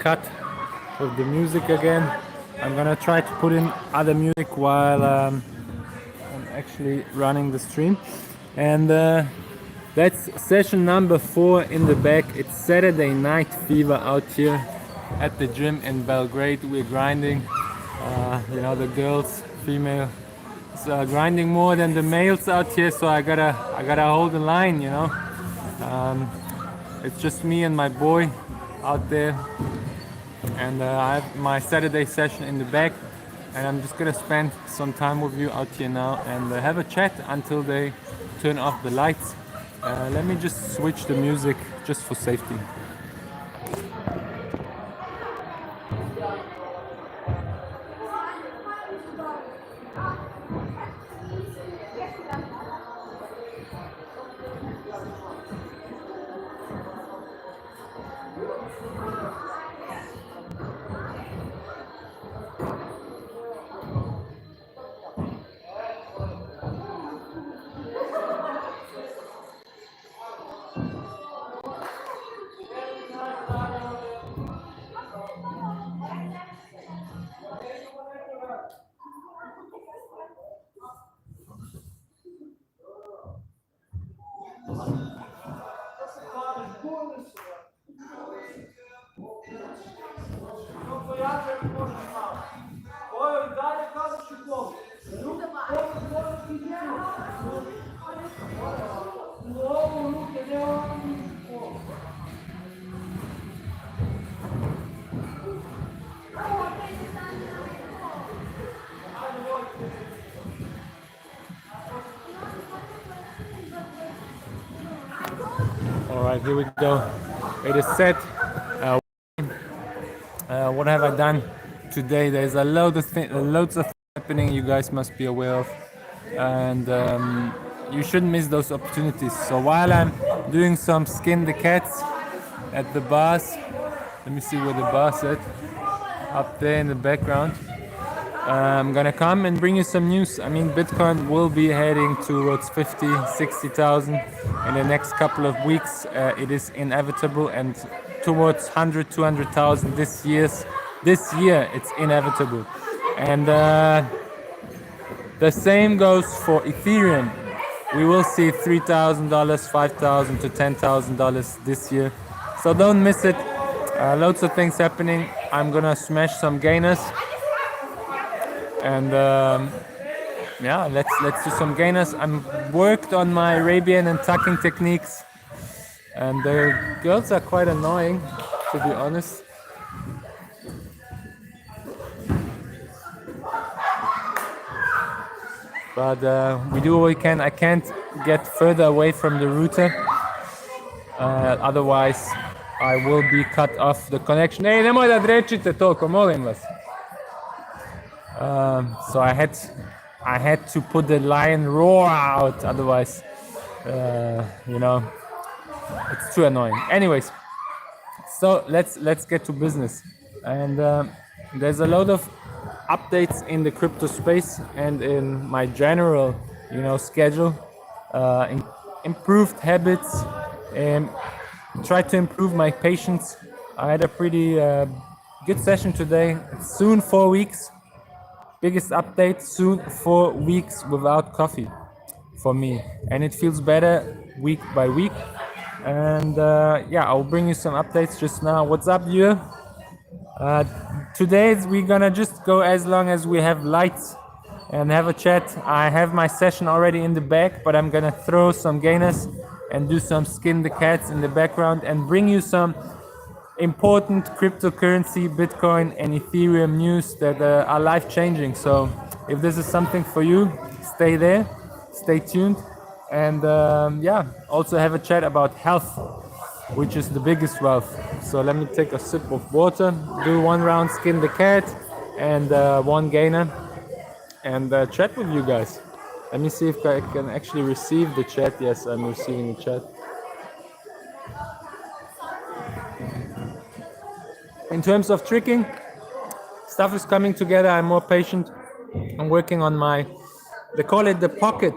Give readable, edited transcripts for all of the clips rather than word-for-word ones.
cut of the music again. I'm gonna try to put in other music while I'm actually running the stream. And that's session number 4 in the back. It's Saturday night fever out here at the gym in Belgrade. We're grinding, you know, the girls, female, grinding more than the males out here. So I gotta hold the line, you know. It's just me and my boy out there, and I have my Saturday session in the back, and I'm just gonna spend some time with you out here now and have a chat until they turn off the lights. Let me just switch the music just for safety. All right, here we go. It is set. What have I done today? There's a loads of things happening. You guys must be aware of, and you shouldn't miss those opportunities. So while I'm doing some skin the cats at the bars, let me see where the bar's at. Up there in the background. I'm gonna come and bring you some news. I mean, Bitcoin will be heading towards 50, 60,000 in the next couple of weeks. It is inevitable, and towards 100, 200,000 this year. It's inevitable, and the same goes for Ethereum. We will see $3,000, $5,000 to $10,000 this year. So don't miss it. Loads of things happening. I'm gonna smash some gainers. And yeah, let's do some gainers. I'm worked on my Arabian and tucking techniques, and the girls are quite annoying, to be honest. But we do what we can. I can't get further away from the router, otherwise I will be cut off the connection. Hey, nemoj da drečite toliko, molim vas. So I had to put the lion roar out, otherwise, you know, it's too annoying. Anyways, so let's get to business. And there's a lot of updates in the crypto space and in my general, you know, schedule. Improved habits, and try to improve my patience. I had a pretty good session today. It's soon 4 weeks. Biggest update, soon 4 weeks without coffee for me, and it feels better week by week. And yeah, I'll bring you some updates just now. What's up, you? Today we're gonna just go as long as we have lights and have a chat. I have my session already in the back, but I'm gonna throw some gainers and do some skin the cats in the background and bring you some important cryptocurrency, Bitcoin and Ethereum news that are life-changing. So if this is something for you, stay there, stay tuned, and yeah, also have a chat about health, which is the biggest wealth. So let me take a sip of water, do one round skin the cat and one gainer, and chat with you guys. Let me see if I can actually receive the chat. Yes, I'm receiving the chat. In terms of tricking, stuff is coming together. I'm more patient. I'm working on they call it the pocket.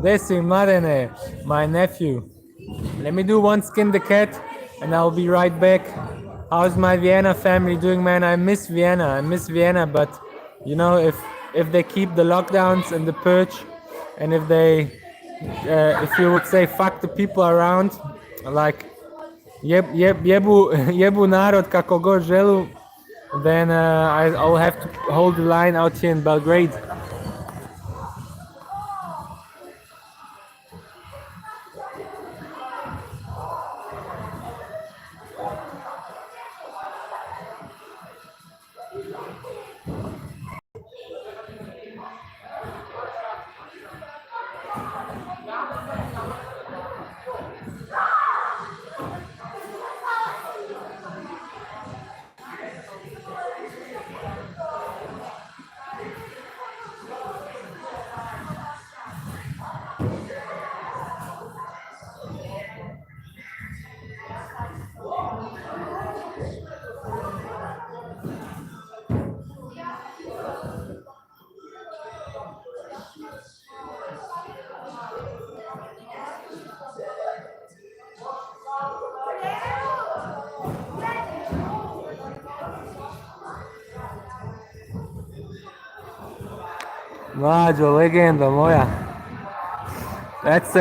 Desi Marene, my nephew. Let me do one skin the cat and I'll be right back. How's my Vienna family doing, man? I miss Vienna, but you know, if they keep the lockdowns and the purge, and if you would say fuck the people around, like jebu narod kako god želu, then I'll have to hold the line out here in Belgrade. Mlađo, legenda moja. That's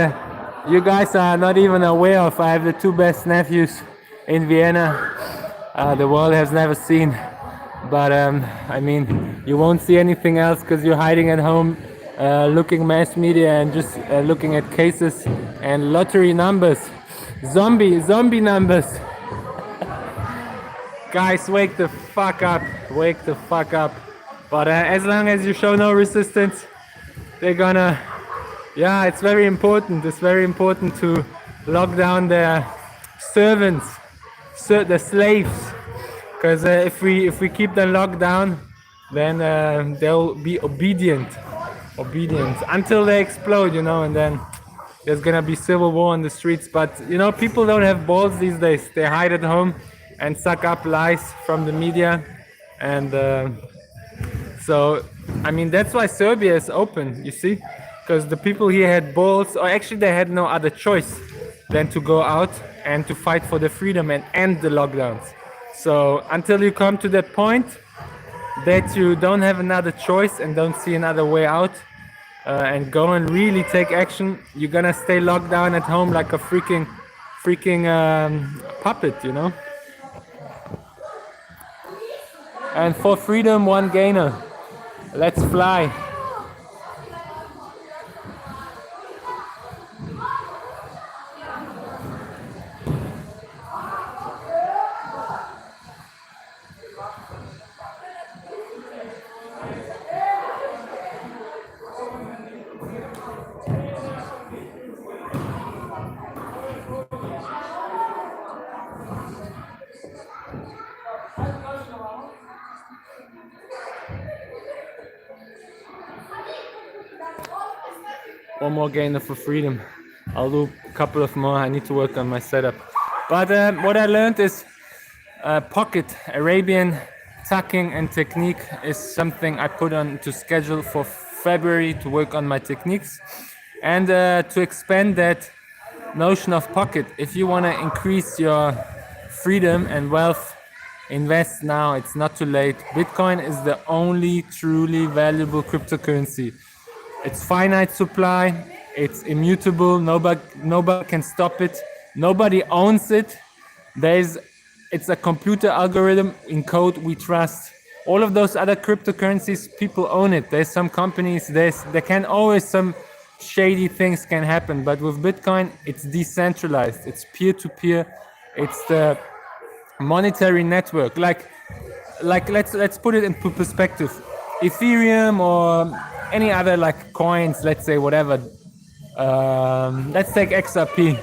you guys are not even aware of. I have the two best nephews in Vienna. The world has never seen. But I mean, you won't see anything else because you're hiding at home, looking mass media and just looking at cases and lottery numbers, zombie numbers. Guys, wake the fuck up, wake the fuck up. But as long as you show no resistance, they're gonna, yeah, it's very important. It's very important to lock down their servants, the slaves. Because if we keep them locked down, then they'll be obedient until they explode, you know, and then there's gonna be civil war on the streets. But you know, people don't have balls these days. They hide at home and suck up lies from the media, and so I mean that's why Serbia is open. You see, because the people here had balls, or actually they had no other choice than to go out and to fight for their freedom and end the lockdowns. So until you come to that point that you don't have another choice and don't see another way out and go and really take action, you're gonna stay locked down at home like a freaking puppet, you know? And for freedom, one gainer. Let's fly. One more gainer for freedom. I'll do a couple of more. I need to work on my setup. But what I learned is pocket, Arabian tucking and technique is something I put on to schedule for February to work on my techniques and to expand that notion of pocket. If you want to increase your freedom and wealth, invest now. It's not too late. Bitcoin is the only truly valuable cryptocurrency. It's finite supply, it's immutable, nobody can stop it, nobody owns it. It's a computer algorithm in code we trust. All of those other cryptocurrencies, people own it. There's some companies, there can always some shady things can happen, but with Bitcoin, it's decentralized, it's peer-to-peer, it's the monetary network. Like let's put it into perspective. Ethereum or any other like coins, let's say whatever, let's take XRP.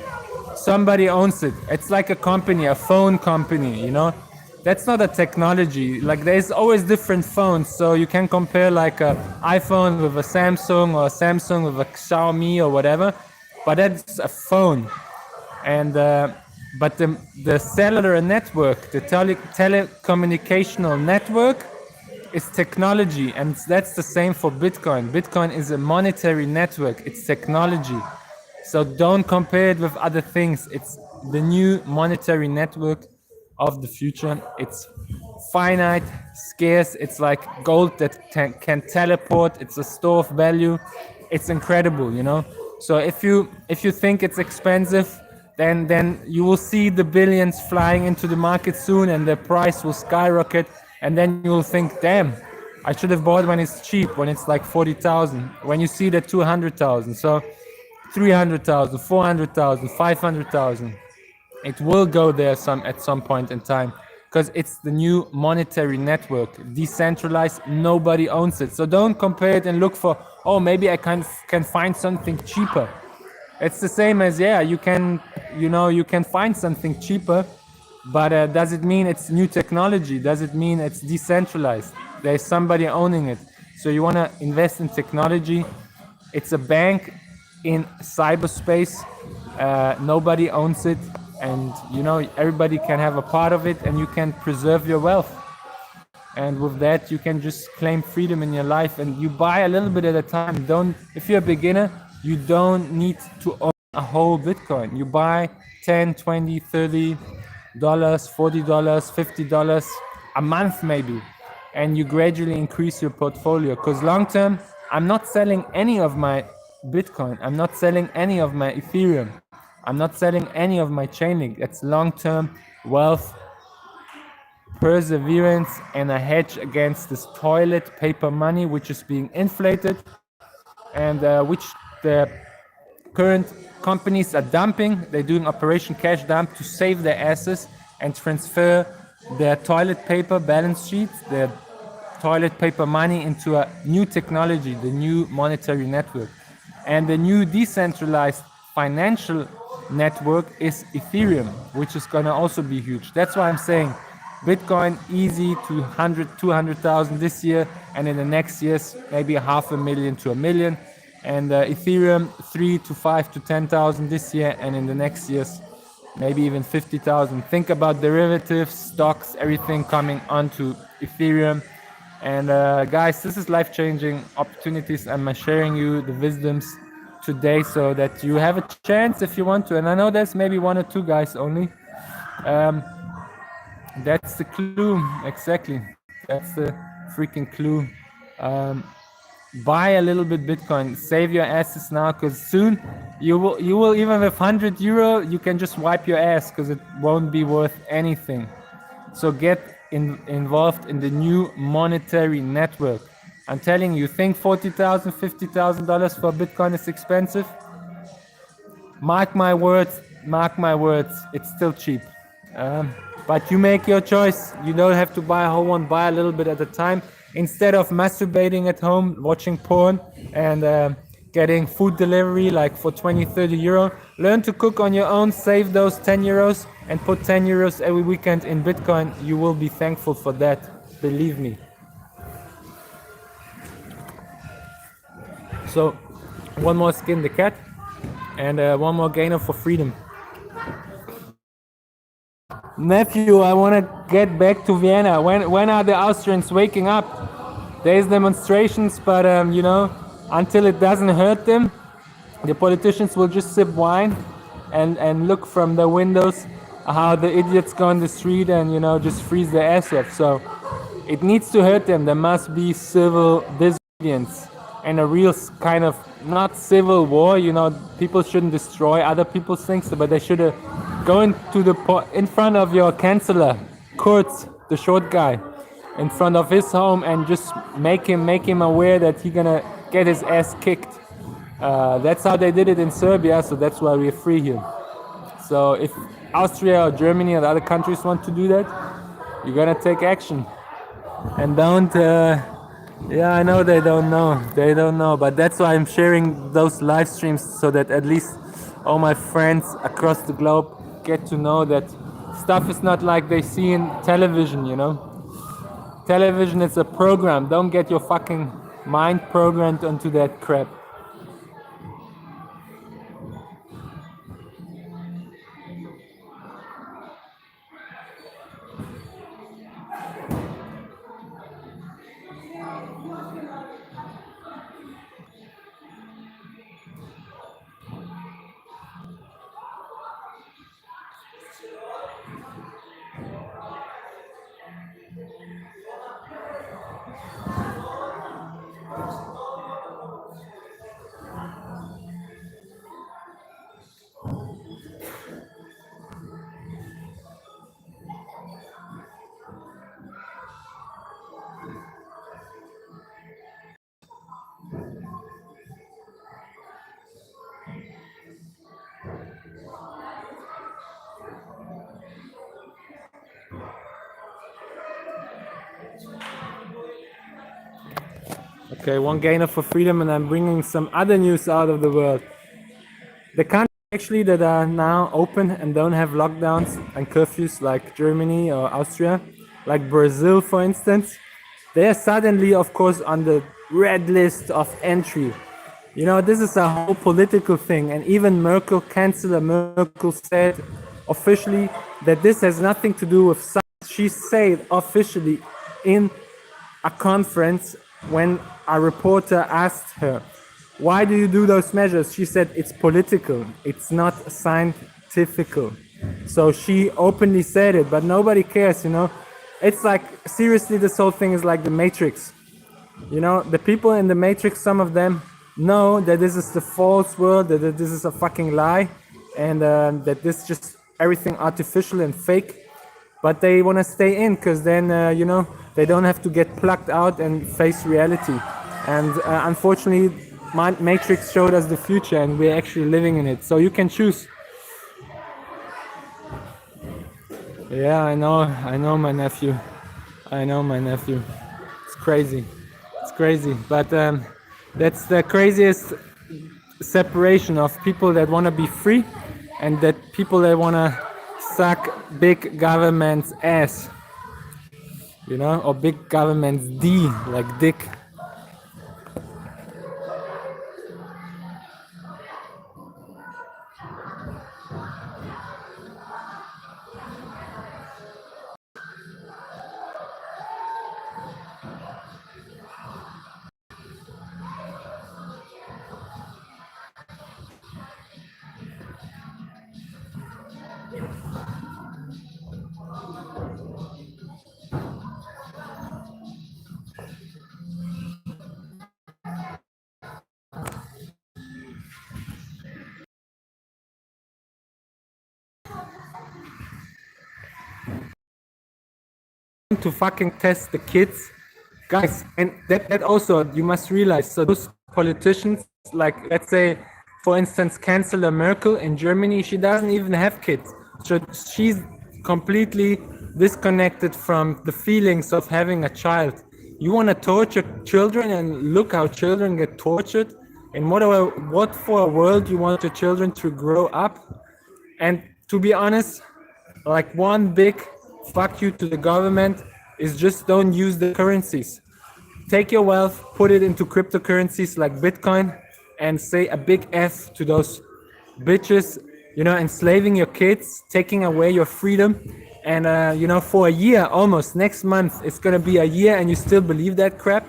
Somebody owns it. It's like a company, a phone company, you know. That's not a technology. Like there's always different phones, so you can compare like a iPhone with a Samsung or a Samsung with a Xiaomi or whatever, but that's a phone. And but the cellular network, the telecommunicational network, is technology, and that's the same for Bitcoin. Bitcoin is a monetary network, it's technology. So don't compare it with other things. It's the new monetary network, of the future. It's finite, scarce. It's like gold that can teleport. It's a store of value. It's incredible, you know. So if you think it's expensive, then you will see the billions flying into the market soon, and the price will skyrocket. And then you will think, damn, I should have bought when it's cheap, when it's like 40,000. When you see that 200,000, so 300,000, 400,000, 500,000, it will go there at some point in time, because it's the new monetary network, decentralized. Nobody owns it. So don't compare it and look for, oh, maybe I can find something cheaper. It's the same as, yeah, you can find something cheaper, but does it mean it's new technology? Does it mean it's decentralized? There's somebody owning it. So you want to invest in technology. It's a bank in cyberspace. Nobody owns it, and everybody can have a part of it, and you can preserve your wealth. And with that, you can just claim freedom in your life, and you buy a little bit at a time. If you're a beginner, you don't need to own a whole Bitcoin. You buy 10, 20, $30, $40, $50 a month maybe, and you gradually increase your portfolio. Because long term, I'm not selling any of my Bitcoin. I'm not selling any of my Ethereum. I'm not selling any of my Chainlink. It's long term wealth, perseverance, and a hedge against this toilet paper money which is being inflated, and which the current companies are dumping. They're doing Operation Cash Dump to save their asses and transfer their toilet paper balance sheets, their toilet paper money, into a new technology, the new monetary network. And the new decentralized financial network is Ethereum, which is going to also be huge. That's why I'm saying Bitcoin easy to 100, 200,000 this year, and in the next years maybe 500,000 to 1 million. And Ethereum 3 to 5 to 10,000 this year, and in the next years maybe even 50,000. Think about derivatives, stocks, everything coming onto Ethereum. And guys, this is life-changing opportunities. I'm sharing you the wisdoms today so that you have a chance if you want to. And I know there's maybe one or two guys only. That's the clue, exactly. That's the freaking clue. Buy a little bit Bitcoin, save your asses now, because soon you will even with €100 you can just wipe your ass, because it won't be worth anything. So get involved in the new monetary network. I'm telling you, think $40,000, $50,000 for Bitcoin is expensive? Mark my words, it's still cheap. But you make your choice. You don't have to buy a whole one. Buy a little bit at a time. Instead of masturbating at home, watching porn, and getting food delivery like for 20, €30, learn to cook on your own. Save those €10 and put €10 every weekend in Bitcoin. You will be thankful for that. Believe me. So, one more skin the cat, and one more gainer for freedom. Nephew, I want to get back to Vienna. When are the Austrians waking up? There's demonstrations, but until it doesn't hurt them, the politicians will just sip wine and look from the windows how the idiots go on the street and just freeze their ass off. So it needs to hurt them. There must be civil disobedience and a real kind of, not civil war. People shouldn't destroy other people's things, but they should go in front of your chancellor, Kurz, the short guy, in front of his home, and just make him aware that he's gonna get his ass kicked. That's how they did it in Serbia, so that's why we're free here. So if Austria or Germany or the other countries want to do that, you're gonna take action. And don't, yeah, I know they don't know, but that's why I'm sharing those live streams, so that at least all my friends across the globe get to know that stuff is not like they see in television, Television is a program. Don't get your fucking mind programmed onto that crap. Okay, one gainer for freedom, and I'm bringing some other news out of the world. The countries actually that are now open and don't have lockdowns and curfews like Germany or Austria, like Brazil for instance, they are suddenly, of course, on the red list of entry. You know, this is a whole political thing, and even Merkel, Chancellor Merkel, said officially that this has nothing to do with science. She said officially in a conference when a reporter asked her, "Why do you do those measures?" She said, "It's political, it's not scientific." So she openly said it, but nobody cares, you know. It's like, seriously, this whole thing is like the Matrix. You know, the people in the Matrix, some of them know that this is the false world, that this is a fucking lie, and that this is just everything artificial and fake. But they want to stay in because then, you know, they don't have to get plucked out and face reality. And unfortunately, Matrix showed us the future, and we're actually living in it. So you can choose. Yeah, I know my nephew. I know my nephew. It's crazy. It's crazy. But that's the craziest separation of people that want to be free and that people that want to suck big government's ass. You know, or big government's D, like dick. To fucking test the kids, guys. And that also you must realize. So those politicians, like let's say, for instance, Chancellor Merkel in Germany, she doesn't even have kids. So she's completely disconnected from the feelings of having a child. You want to torture children, and look how children get tortured. And what for a world you want your children to grow up? And to be honest, like one big fuck you to the government is just don't use the currencies. Take your wealth, put it into cryptocurrencies like Bitcoin, and say a big F to those bitches, you know, enslaving your kids, taking away your freedom. And, you know, for a year, almost next month, it's gonna be a year, and you still believe that crap?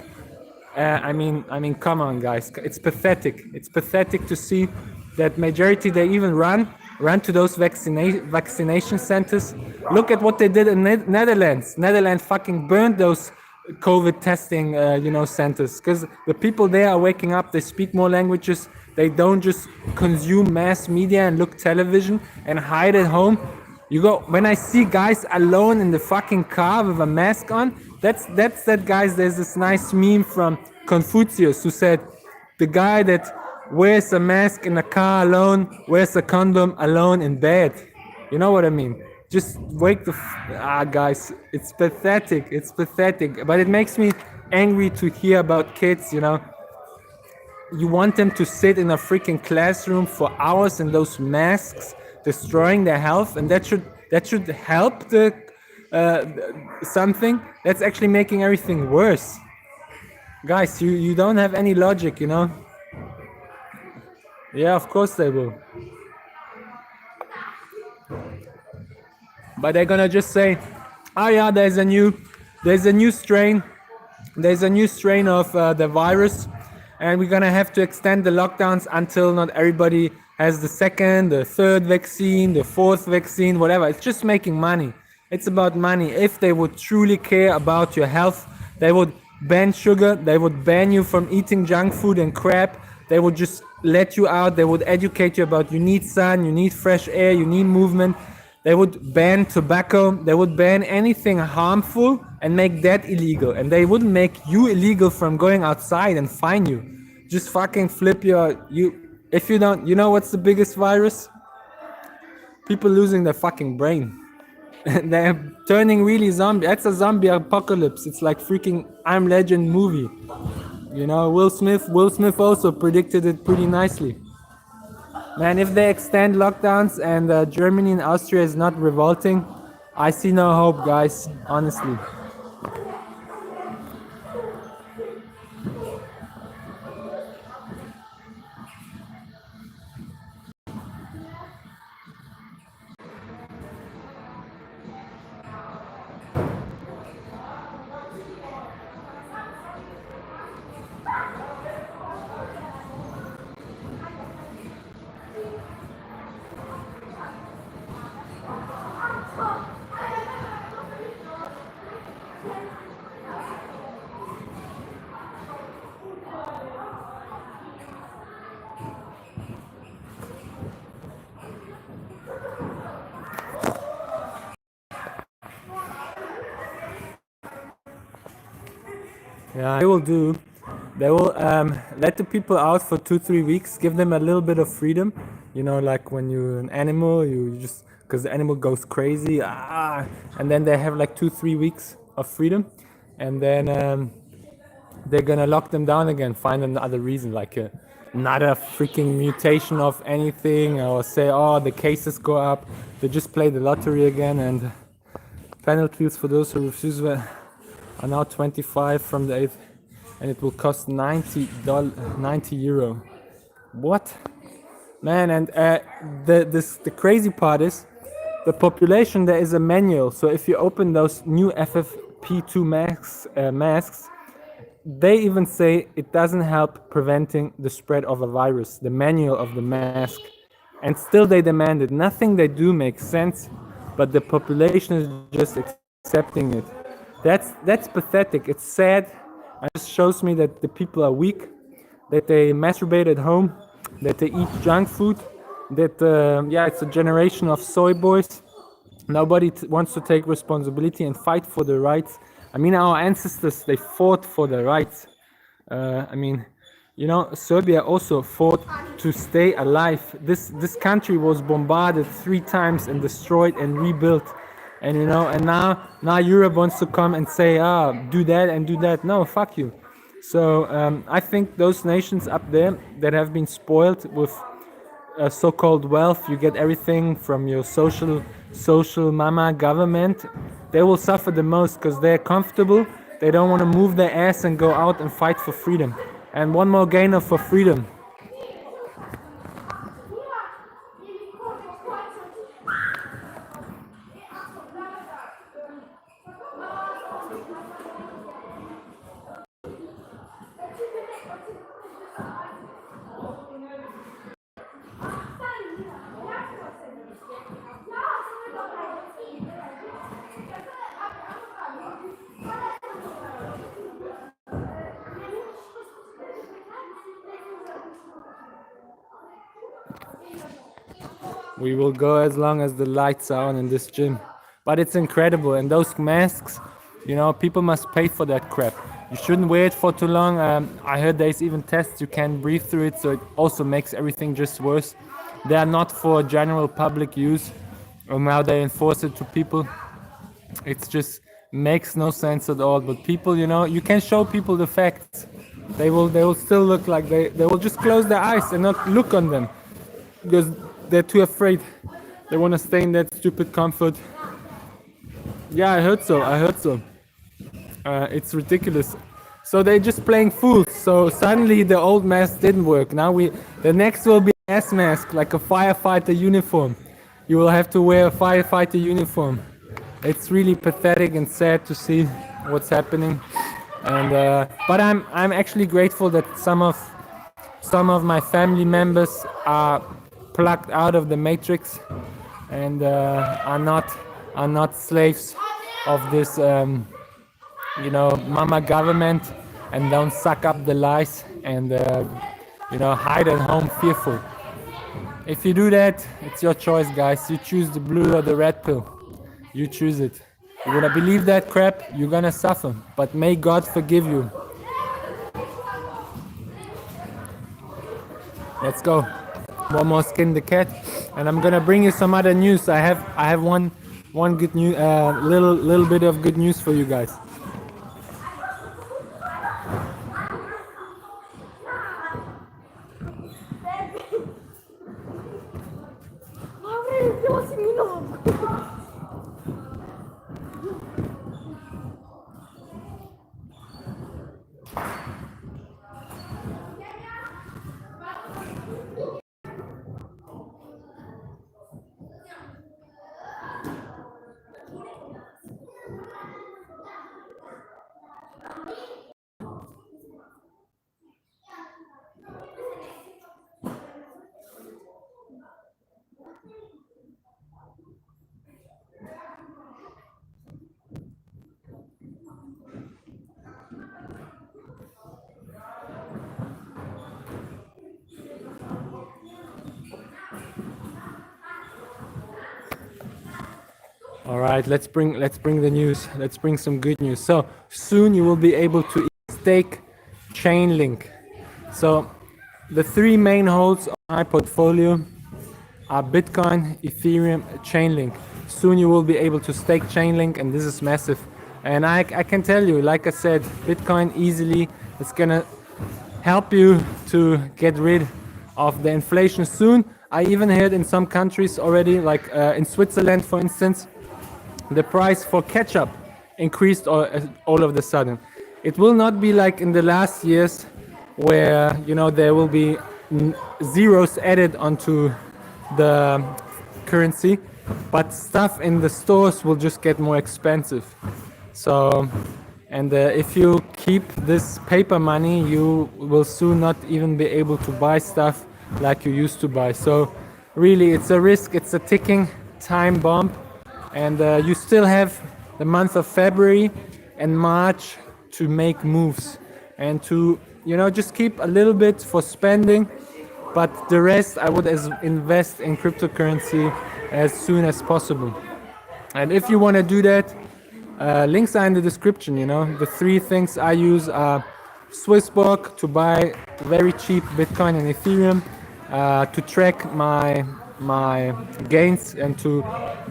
I mean, come on, guys. It's pathetic. It's pathetic to see that majority they even run to those vaccination centers. Look at what they did in Netherlands. Netherlands fucking burned those COVID testing, you know, centers because the people there are waking up. They speak more languages. They don't just consume mass media and look television and hide at home. You go when I see guys alone in the fucking car with a mask on. That's that guys. There's this nice meme from Confucius who said, "The guy that wears a mask in a car alone wears a condom alone in bed." You know what I mean? Just wake the guys. It's pathetic. It's pathetic. But it makes me angry to hear about kids. You know, you want them to sit in a freaking classroom for hours in those masks, destroying their health, and that should help the something. That's actually making everything worse. Guys, you don't have any logic, you know. Yeah, of course they will, but they're gonna just say, "Oh yeah, there's a new strain there's a new strain of the virus, and we're gonna have to extend the lockdowns until not everybody has the second, the third vaccine, the fourth vaccine, whatever." It's just making money. It's about money. If they would truly care about your health, they would ban sugar, they would ban you from eating junk food and crap, they would just let you out, they would educate you about you need sun, you need fresh air, you need movement. They would ban tobacco, they would ban anything harmful and make that illegal. And they wouldn't make you illegal from going outside and fine you. Just fucking flip if you don't, you know what's the biggest virus? People losing their fucking brain. They're turning really zombie. That's a zombie apocalypse. It's like freaking I'm Legend movie. You know, Will Smith also predicted it pretty nicely. Man, if they extend lockdowns and Germany and Austria is not revolting, I see no hope, guys, honestly. Yeah, they will do. They will let the people out for 2-3 weeks, give them a little bit of freedom. You know, like when you're an animal, you just because the animal goes crazy, and then they have like 2-3 weeks of freedom, and then they're gonna lock them down again, find another reason, like another freaking mutation of anything, or say, oh, the cases go up. They just play the lottery again, and penalties for those who refuse are now 25 from the 8th, and it will cost €90. What? Man, and the crazy part is, the population, there is a manual. So if you open those new FFP2 masks, they even say it doesn't help preventing the spread of a virus, the manual of the mask. And still they demand it. Nothing they do makes sense, but the population is just accepting it. That's pathetic. It's sad. It just shows me that the people are weak, that they masturbate at home, that they eat junk food, that it's a generation of soy boys. Nobody wants to take responsibility and fight for the rights. I mean, our ancestors, they fought for their rights. Serbia also fought to stay alive. This country was bombarded 3 times and destroyed and rebuilt. And now Europe wants to come and say, do that and do that. No, fuck you. So I think those nations up there that have been spoiled with so-called wealth, you get everything from your social mama government, they will suffer the most because they're comfortable. They don't want to move their ass and go out and fight for freedom. And one more gainer for freedom. We will go as long as the lights are on in this gym. But it's incredible. And those masks, people must pay for that crap. You shouldn't wear it for too long. I heard there's even tests you can't breathe through it, so it also makes everything just worse. They are not for general public use. Now they enforce it to people. It just makes no sense at all. But people, you can show people the facts. They will still look like they will just close their eyes and not look on them because they're too afraid. They want to stay in that stupid comfort. Yeah, I heard so. It's ridiculous. So they're just playing fools. So suddenly the old mask didn't work. Now the next will be an ass mask, like a firefighter uniform. You will have to wear a firefighter uniform. It's really pathetic and sad to see what's happening. And but I'm actually grateful that some of my family members are plucked out of the matrix and are not slaves of this mama government, and don't suck up the lies and hide at home fearful. If you do that, it's your choice, guys. You choose the blue or the red pill. You choose it. You're gonna believe that crap, you're gonna suffer, but may God forgive you. Let's go. One more skin the cat, and I'm gonna bring you some other news. I have one good news, little bit of good news for you guys. All right, let's bring the news. Let's bring some good news. So soon you will be able to stake Chainlink. So the three main holds on my portfolio are Bitcoin, Ethereum, Chainlink. Soon you will be able to stake Chainlink, and this is massive. And I can tell you, like I said, Bitcoin easily, it's gonna help you to get rid of the inflation soon. I even heard in some countries already, like in Switzerland, for instance, the price for ketchup increased all of a sudden. It will not be like in the last years where there will be zeros added onto the currency, but stuff in the stores will just get more expensive. So, and if you keep this paper money, you will soon not even be able to buy stuff like you used to buy. So really, it's a risk, it's a ticking time bomb. And you still have the month of February and March to make moves and to just keep a little bit for spending, but the rest I would invest in cryptocurrency as soon as possible. And if you want to do that, links are in the description. The three things I use are SWISSBORG to buy very cheap Bitcoin and Ethereum, to track my gains and to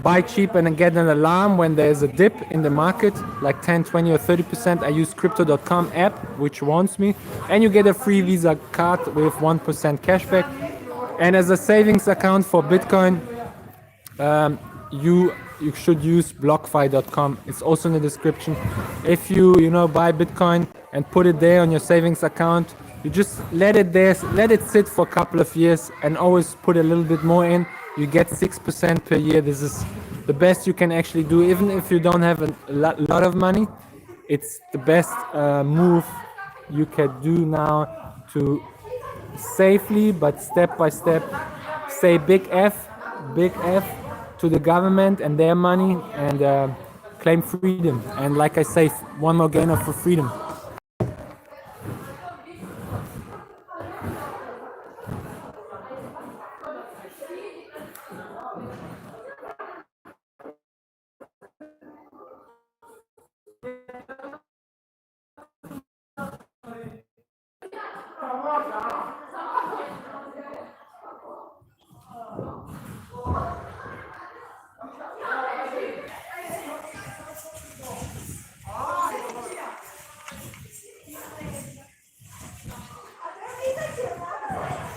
buy cheap and then get an alarm when there's a dip in the market, like 10, 20 or 30%. I use crypto.com app, which warns me, and you get a free Visa card with 1% cashback. And as a savings account for Bitcoin, you should use BLOCKFI.com. It's also in the description. If you buy Bitcoin and put it there on your savings account, you just let it there, let it sit for a couple of years, and always put a little bit more in. You get 6% per year. This is the best you can actually do, even if you don't have a lot of money. It's the best move you can do now to safely but step by step say big F to the government and their money, and claim freedom. And like I say, one more gainer for freedom.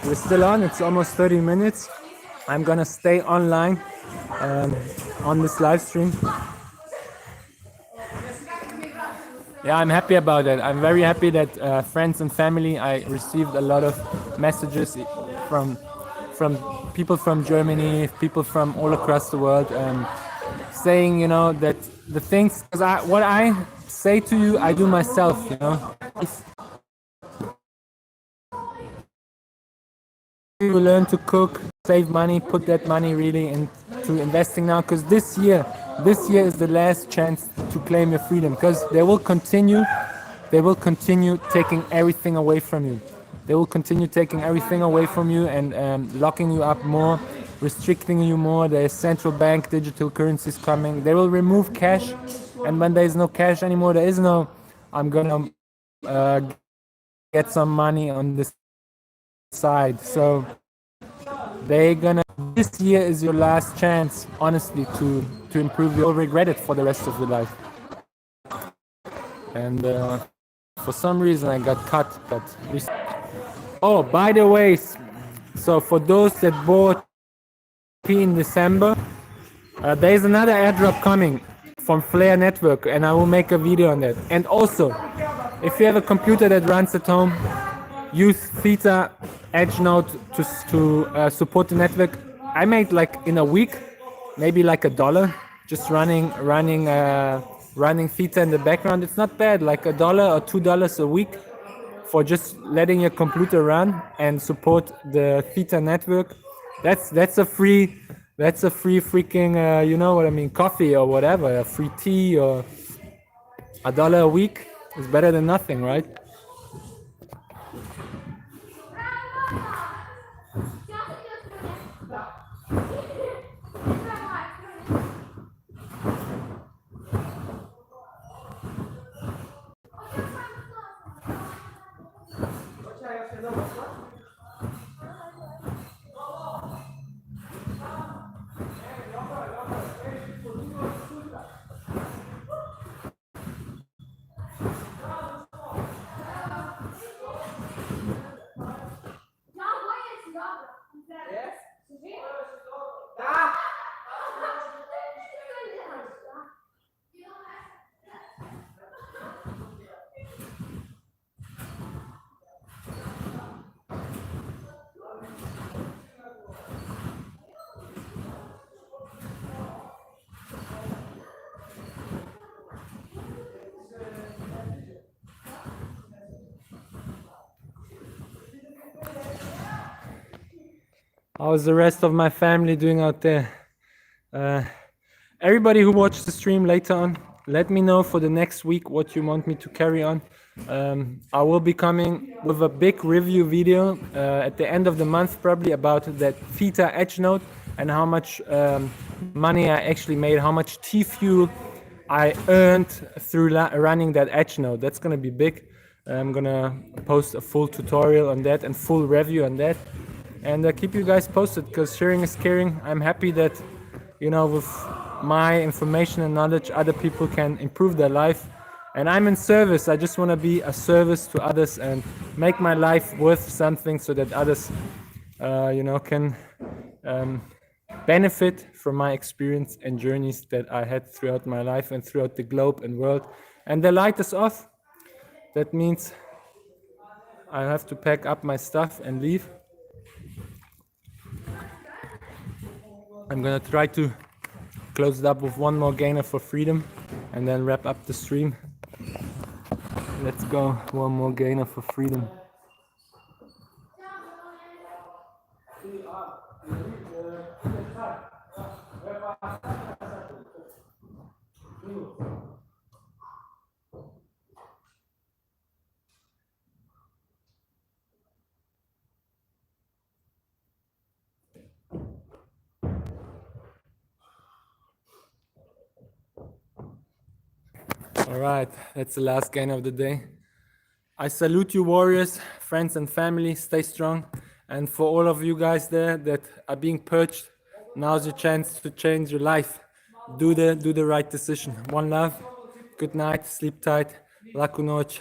We're still on. It's almost 30 minutes. I'm gonna stay online on this live stream. Yeah, I'm happy about that. I'm very happy that friends and family, I received a lot of messages from people from Germany, people from all across the world, saying that the things, because what I say to you, I do myself. If you learn to cook, save money, put that money really into investing now, because this year is the last chance to claim your freedom, because they will continue taking everything away from you. They will continue taking everything away from you and locking you up more, restricting you more. There's central bank digital currencies coming. They will remove cash, and when there is no cash anymore, there is no I'm gonna get some money on this side. So this year is your last chance, honestly, to improve. You'll regret it for the rest of your life. And for some reason I got cut, but oh, by the way, so for those that bought in December, there is another airdrop coming from Flare Network, and I will make a video on that. And also, if you have a computer that runs at home, use THETA Edge Node to support the network. I made like in a week, maybe like $1, just running THETA in the background. It's not bad, like $1 or $2 a week for just letting your computer run and support the THETA network. That's a free freaking you know what I mean, coffee or whatever, a free tea, or $1 a week is better than nothing, right? How's the rest of my family doing out there? Everybody who watched the stream later on, let me know for the next week what you want me to carry on. I will be coming with a big review video at the end of the month, probably about that THETA edge node and how much money I actually made, how much TFUEL I earned through running that edge node. That's gonna be big. I'm gonna post a full tutorial on that and full review on that. And keep you guys posted, because sharing is caring. I'm happy that, you know, with my information and knowledge, other people can improve their life. And I'm in service. I just want to be a service to others and make my life worth something so that others, you know, can benefit from my experience and journeys that I had throughout my life and throughout the globe and world. And the light is off. That means I have to pack up my stuff and leave. I'm gonna try to close it up with one more gainer for freedom and then wrap up the stream. Let's go, one more gainer for freedom. All right, that's the last gain of the day. I salute you, warriors, friends and family. Stay strong. And for all of you guys there that are being purged, now's your chance to change your life. Do the right decision. One love. Good night. Sleep tight. Laku noche.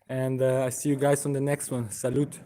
And I see you guys on the next one. Salute.